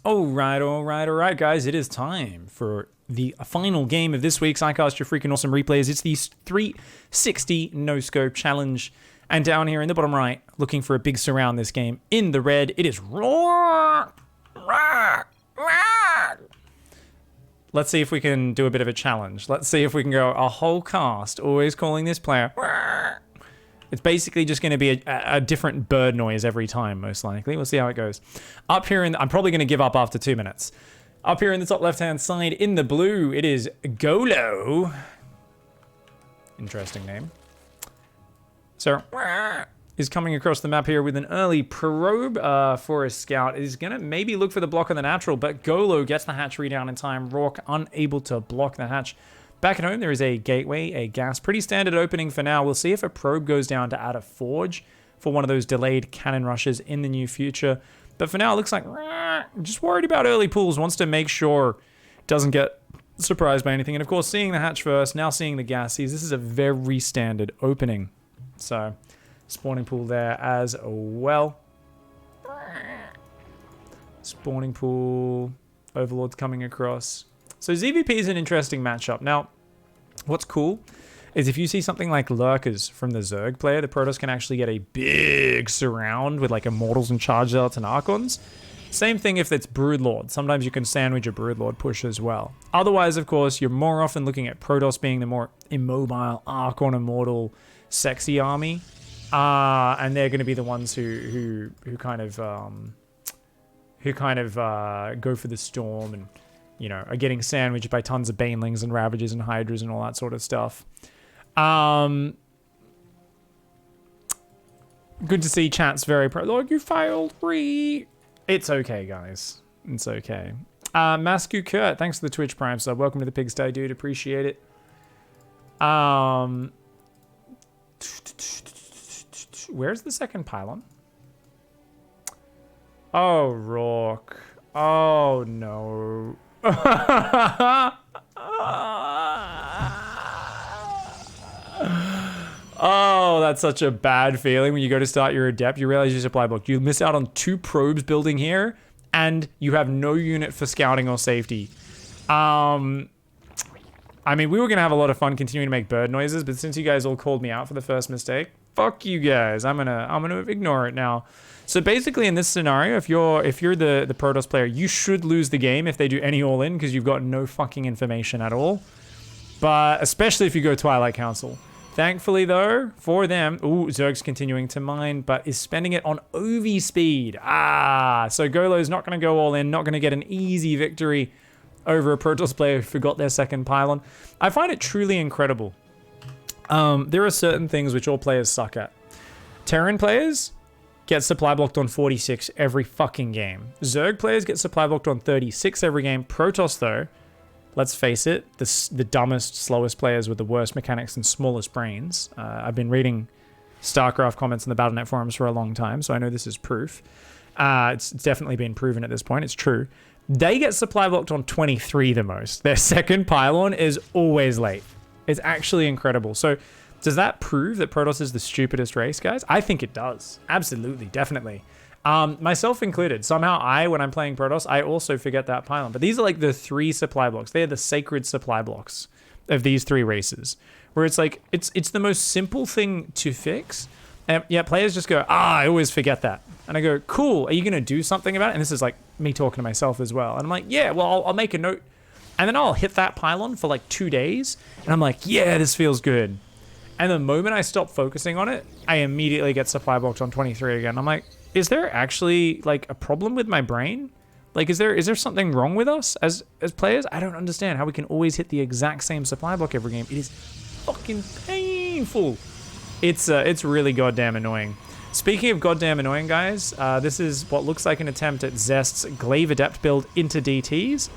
All right, guys. It is time for the final game of this week's iCast Your Freaking Awesome Replays. It's the 360 No-Scope Challenge. And down here in the bottom right, looking for a big surround this game, in the red, it is Roach. Let's see if we can do a bit of a challenge. Let's see if we can go a whole cast, always calling this player. It's basically just going to be a different bird noise every time, most likely. We'll see how it goes. Up here, I'm probably going to give up after 2 minutes. Up here in the top left-hand side, in the blue, it is Golo. Interesting name. So, is coming across the map here with an early probe for a scout. Is going to maybe look for the block on the natural, but Golo gets the hatchery down in time. Rourke unable to block the hatch. Back at home, there is a gateway, a gas. Pretty standard opening for now. We'll see if a probe goes down to add a forge for one of those delayed cannon rushes in the near future. But for now, it looks like just worried about early pools. Wants to make sure doesn't get surprised by anything. And of course, seeing the hatch first, now seeing the gassies. This is a very standard opening. So, spawning pool there as well. Spawning pool. Overlord's coming across. So ZVP is an interesting matchup. Now, what's cool is if you see something like Lurkers from the Zerg player, the Protoss can actually get a big surround with like Immortals and Charge Zealots and Archons. Same thing if it's Broodlord. Sometimes you can sandwich a Broodlord push as well. Otherwise, of course, you're more often looking at Protoss being the more immobile, Archon, Immortal, sexy army. And they're going to be the ones who kind of go for the storm and, you know, are getting sandwiched by tons of Banelings and Ravagers and Hydras and all that sort of stuff. Good to see chat's very pro. Like, you failed, It's okay, guys. It's okay. Masku Kurt, thanks for the Twitch Prime sub. Welcome to the Pigsty, dude. Appreciate it. Where's the second pylon? Oh, Rourke. Oh, no. Oh, that's such a bad feeling when you go to start your adept. You realize your supply block. You miss out on 2 probes building here, and you have no unit for scouting or safety. I mean, we were gonna have a lot of fun continuing to make bird noises, but since you guys all called me out for the first mistake, fuck you guys. I'm gonna ignore it now. So basically, in this scenario, if you're the Protoss player, you should lose the game if they do any all in because you've got no fucking information at all. But especially if you go Twilight Council. Thankfully, though, for them, Zerg's continuing to mine, but is spending it on OV speed. So Golo's not going to go all in, not going to get an easy victory over a Protoss player who forgot their second pylon. I find it truly incredible. There are certain things which all players suck at. Terran players get supply blocked on 46 every fucking game. Zerg players get supply blocked on 36 every game. Protoss, though, let's face it, the dumbest, slowest players with the worst mechanics and smallest brains. I've been reading StarCraft comments in the Battle.net forums for a long time, so I know this is proof. It's definitely been proven at this point. It's true. They get supply blocked on 23 the most. Their second pylon is always late. It's actually incredible. So does that prove that Protoss is the stupidest race, guys? I think it does. Absolutely, definitely. Myself included. Somehow when I'm playing Protoss, I also forget that pylon. But these are like the 3 supply blocks. They are the sacred supply blocks of these 3 races. Where it's like, it's the most simple thing to fix. And yet players just go, I always forget that. And I go, cool, are you going to do something about it? And this is like me talking to myself as well. And I'm like, yeah, well, I'll make a note. And then I'll hit that pylon for like 2 days. And I'm like, yeah, this feels good. And the moment I stop focusing on it, I immediately get supply blocked on 23 again. I'm like, is there actually like a problem with my brain? Like, is there something wrong with us as players? I don't understand how we can always hit the exact same supply block every game. It is fucking painful. It's really goddamn annoying. Speaking of goddamn annoying, guys, this is what looks like an attempt at Zest's Glaive adept build into DTs.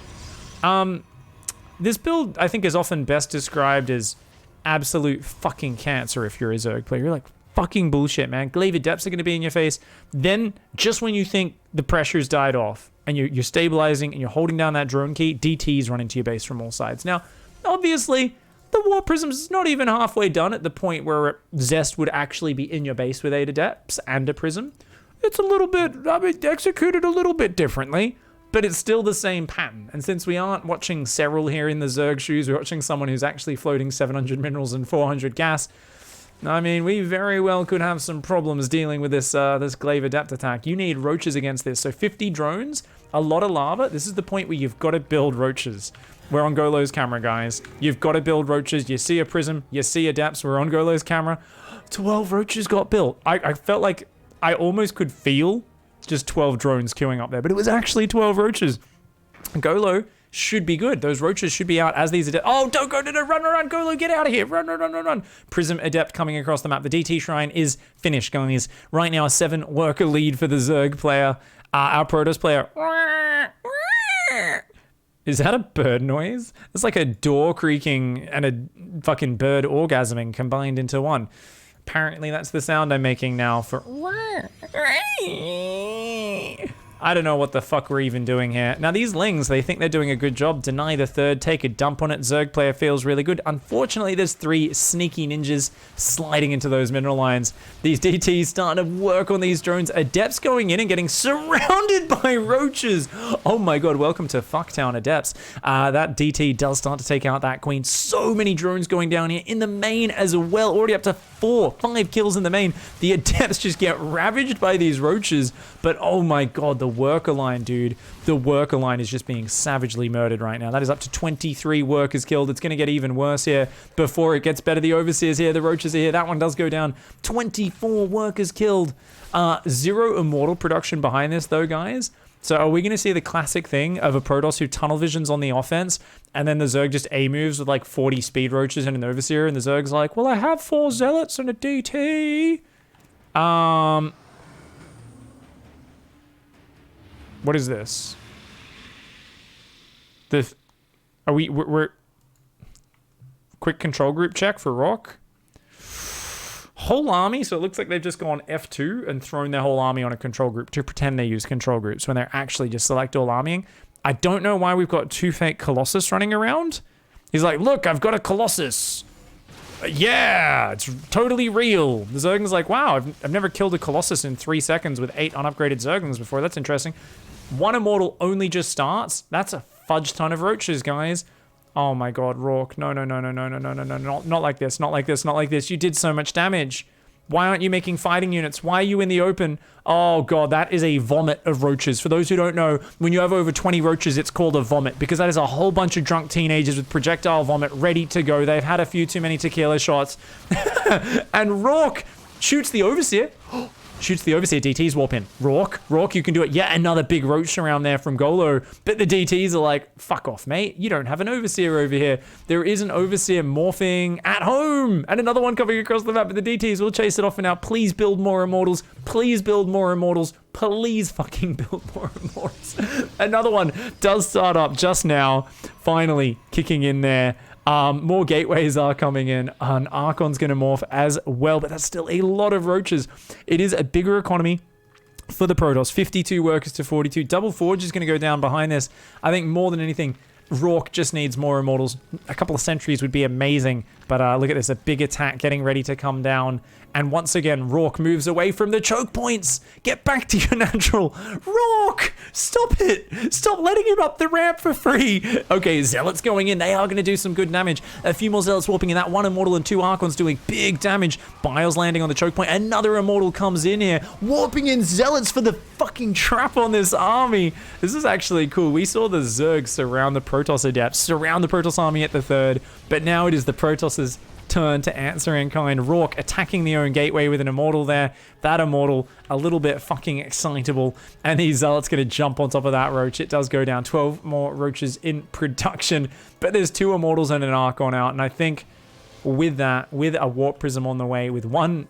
This build, I think, is often best described as absolute fucking cancer if you're a Zerg player. You're like, fucking bullshit, man. Glaive adepts are going to be in your face. Then, just when you think the pressure's died off and you're stabilizing and you're holding down that drone key, DTs run into your base from all sides. Now, obviously, the War Prism's not even halfway done at the point where Zest would actually be in your base with 8 adepts and a prism. It's a little bit, executed a little bit differently, but it's still the same pattern. And since we aren't watching Serral here in the Zerg shoes, we're watching someone who's actually floating 700 minerals and 400 gas. I mean, we very well could have some problems dealing with this this Glaive adept attack. You need roaches against this. So 50 drones, a lot of lava. This is the point where you've got to build roaches. We're on Golo's camera, guys. You've got to build roaches. You see a prism, you see adepts. We're on Golo's camera. 12 roaches got built. I felt like I almost could feel just 12 drones queuing up there, but it was actually 12 roaches. Golo should be good. Those roaches should be out as these adepts. Oh, don't go, no, run, Golo, get out of here. Run. Prism adept coming across the map. The DT shrine is finished, guys. Right now, a 7 worker lead for the Zerg player. Our Protoss player. Is that a bird noise? It's like a door creaking and a fucking bird orgasming combined into one. Apparently that's the sound I'm making now for... I don't know what the fuck we're even doing here. Now these Lings, they think they're doing a good job. Deny the third, take a dump on it. Zerg player feels really good. Unfortunately, there's 3 sneaky ninjas sliding into those mineral lines. These DTs starting to work on these drones. Adepts going in and getting surrounded by roaches. Oh my god, welcome to Fucktown Adepts. That DT does start to take out that queen. So many drones going down here in the main as well. Already up to 5 kills in the main. The Adepts just get ravaged by these roaches. But oh my god, the worker line, dude. The worker line is just being savagely murdered right now. That is up to 23 workers killed. It's going to get even worse here before it gets better. The Overseer's here. The Roaches are here. That one does go down. 24 workers killed. 0 immortal production behind this, though, guys. So are we going to see the classic thing of a Protoss who tunnel visions on the offense, and then the Zerg just A-moves with like 40 speed Roaches and an Overseer, and the Zerg's like, well, I have 4 Zealots and a DT. What is this? We're quick control group check for Rock. Whole army, so it looks like they've just gone F2 and thrown their whole army on a control group to pretend they use control groups when they're actually just select all armying. I don't know why we've got 2 fake Colossus running around. He's like, look, I've got a Colossus. Yeah, it's totally real. The Zergling's like, wow, I've never killed a Colossus in 3 seconds with 8 unupgraded Zerglings before. That's interesting. 1 immortal only just starts. That's a fudge ton of roaches, guys. Oh my god, Rourke. No, not like this, not like this, not like this. You did so much damage. Why aren't you making fighting units? Why are you in the open? Oh god, that is a vomit of roaches. For those who don't know, when you have over 20 roaches, it's called a vomit because that is a whole bunch of drunk teenagers with projectile vomit ready to go. They've had a few too many tequila shots. And Rourke shoots the Overseer. Shoots the Overseer. DTs warp in. Rourke, you can do it. Yet another big roach around there from Golo. But the DTs are like, fuck off, mate. You don't have an Overseer over here. There is an Overseer morphing at home. And another one coming across the map. But the DTs will chase it off for now. Please build more Immortals. Please build more Immortals. Please fucking build more Immortals. Another one does start up just now. Finally kicking in there. More gateways are coming in, and Archon's going to morph as well, but that's still a lot of roaches. It is a bigger economy for the Protoss. 52 workers to 42. Double Forge is going to go down behind this. I think more than anything, Rourke just needs more Immortals. A couple of sentries would be amazing, but look at this, a big attack getting ready to come down. And once again, Rourke moves away from the choke points. Get back to your natural. Rourke, stop it. Stop letting him up the ramp for free. Okay, Zealots going in. They are going to do some good damage. A few more Zealots warping in. That 1 Immortal and 2 Archons doing big damage. Biles landing on the choke point. Another Immortal comes in here. Warping in Zealots for the fucking trap on this army. This is actually cool. We saw the Zerg surround the Protoss Adepts, surround the Protoss army at the 3rd. But now it is the Protoss's turn to answer in kind. Rourke attacking the own gateway with an Immortal there. That Immortal a little bit fucking excitable, and these Zealots gonna jump on top of that Roach. It does go down. 12 more Roaches in production, but there's 2 Immortals and an Archon out, and I think with that, with a Warp Prism on the way, with one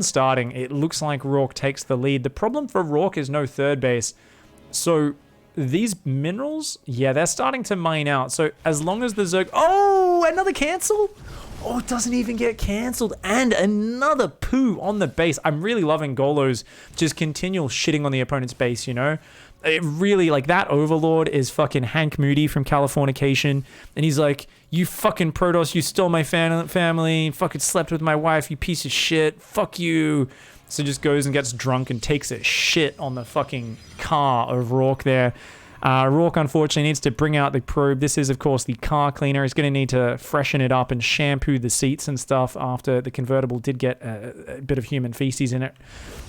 starting, it looks like Rourke takes the lead. The problem for Rourke is no 3rd base, so these minerals, yeah, they're starting to mine out. So as long as the Zerg... Oh, another cancel? Oh, it doesn't even get cancelled. And another poo on the base. I'm really loving Golo's just continual shitting on the opponent's base, you know? It really, like, that Overlord is fucking Hank Moody from Californication. And he's like, you fucking Protoss, you stole my family, fucking slept with my wife, you piece of shit, fuck you. So just goes and gets drunk and takes a shit on the fucking car of Rourke there. Rourke, unfortunately, needs to bring out the probe. This is, of course, the car cleaner. He's going to need to freshen it up and shampoo the seats and stuff after the convertible did get a bit of human feces in it.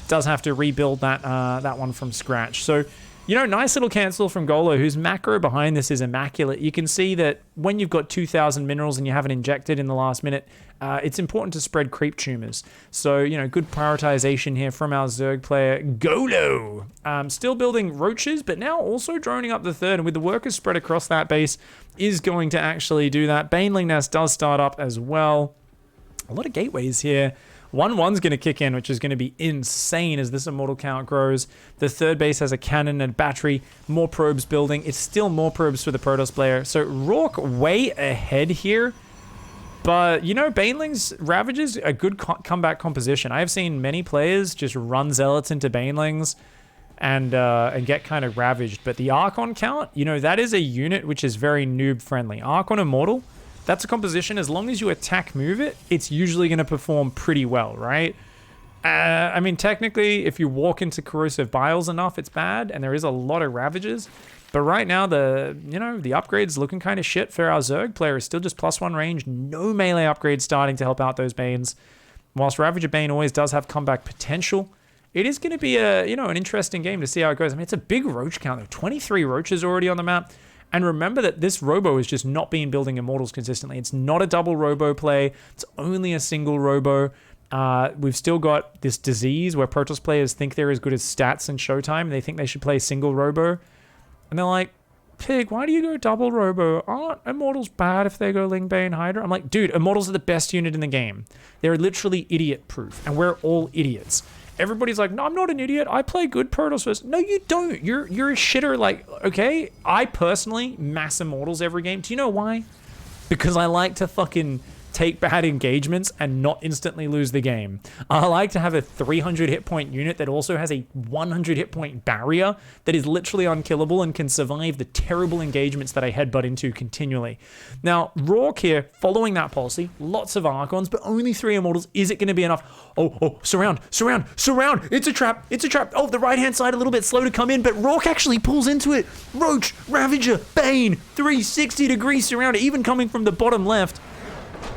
Does have to rebuild that one from scratch. So, you know, nice little cancel from Golo, whose macro behind this is immaculate. You can see that when you've got 2,000 minerals and you haven't injected in the last minute, it's important to spread creep tumors. So, you know, good prioritization here from our Zerg player, Golo. Still building Roaches, but now also droning up the third. And with the workers spread across that base, is going to actually do that. Baneling Nest does start up as well. A lot of gateways here. 1-1's going to kick in, which is going to be insane as this immortal count grows. The third base has a cannon and battery. More probes building. It's still more probes for the Protoss player. So Rourke way ahead here. But, you know, Baneling's Ravages, a good comeback composition. I have seen many players just run Zealots into Banelings and get kind of ravaged. But the Archon count, you know, that is a unit which is very noob friendly. Archon Immortal, that's a composition. As long as you attack move it, it's usually going to perform pretty well, right? I mean, technically, if you walk into Corrosive Biles enough, it's bad, and there is a lot of Ravages. But right now, the upgrade's looking kind of shit for our Zerg player. Is still just +1 range, no melee upgrades starting to help out those Banes. Whilst Ravager Bane always does have comeback potential, it is going to be an interesting game to see how it goes. I mean, it's a big Roach count though. 23 Roaches already on the map. And remember that this Robo is just not been building Immortals consistently. It's not a double Robo play. It's only a single Robo. We've still got this disease where Protoss players think they're as good as stats in Showtime. They think they should play single Robo. And they're like, Pig, why do you go double Robo? Aren't Immortals bad if they go Ling Bane Hydra? I'm like, dude, Immortals are the best unit in the game. They're literally idiot-proof. And we're all idiots. Everybody's like, no, I'm not an idiot. I play good Protoss first. No, you don't. You're a shitter. Like, okay, I personally mass Immortals every game. Do you know why? Because I like to fucking take bad engagements and not instantly lose the game. I like to have a 300 hit point unit that also has a 100 hit point barrier that is literally unkillable and can survive the terrible engagements that I headbutt into continually. Now, Rourke here, following that policy, lots of Archons, but only 3 Immortals. Is it going to be enough? Oh, surround. It's a trap. Oh, the right-hand side a little bit slow to come in, but Rourke actually pulls into it. Roach, Ravager, Bane, 360-degree surround, even coming from the bottom left.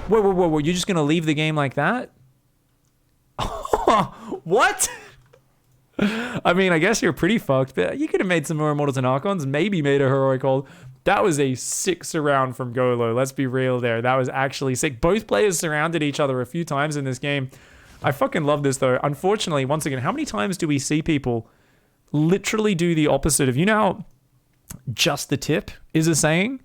Whoa, you're just going to leave the game like that? What? I mean, I guess you're pretty fucked, but you could have made some more Immortals and Archons, maybe made a heroic hold. That was a sick surround from Golo. Let's be real there. That was actually sick. Both players surrounded each other a few times in this game. I fucking love this, though. Unfortunately, once again, how many times do we see people literally do the opposite of, you know how just the tip is a saying?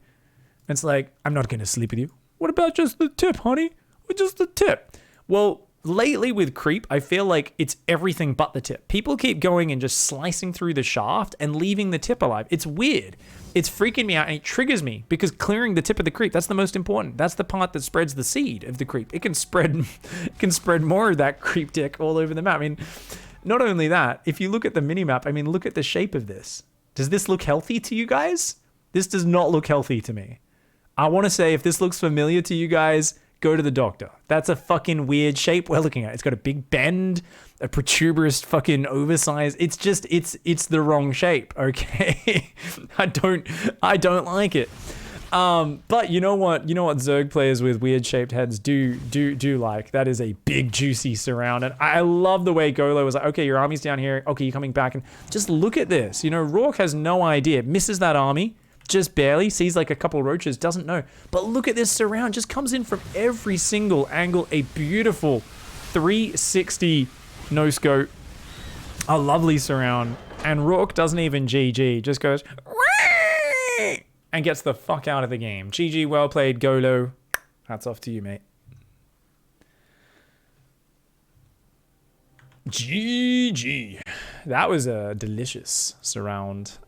It's like, I'm not going to sleep with you. What about just the tip, honey? Just the tip. Well, lately with creep, I feel like it's everything but the tip. People keep going and just slicing through the shaft and leaving the tip alive. It's weird. It's freaking me out and it triggers me because clearing the tip of the creep, that's the most important. That's the part that spreads the seed of the creep. It can spread more of that creep dick all over the map. I mean, not only that, if you look at the minimap, I mean, look at the shape of this. Does this look healthy to you guys? This does not look healthy to me. I want to say, if this looks familiar to you guys, go to the doctor. That's a fucking weird shape we're looking at. It's got a big bend, a protuberous fucking oversized. It's just, it's the wrong shape, okay? I don't like it. But you know what Zerg players with weird shaped heads do like? That is a big juicy surround. And I love the way Golo was like, okay, your army's down here. Okay, you're coming back. And just look at this. You know, Rourke has no idea. Misses that army. Just barely, sees like a couple Roaches, doesn't know. But look at this surround, just comes in from every single angle. A beautiful 360 no-scope. A lovely surround. And Rourke doesn't even GG, just goes, Wee! And gets the fuck out of the game. GG, well played, Golo. Hats off to you, mate. GG. That was a delicious surround.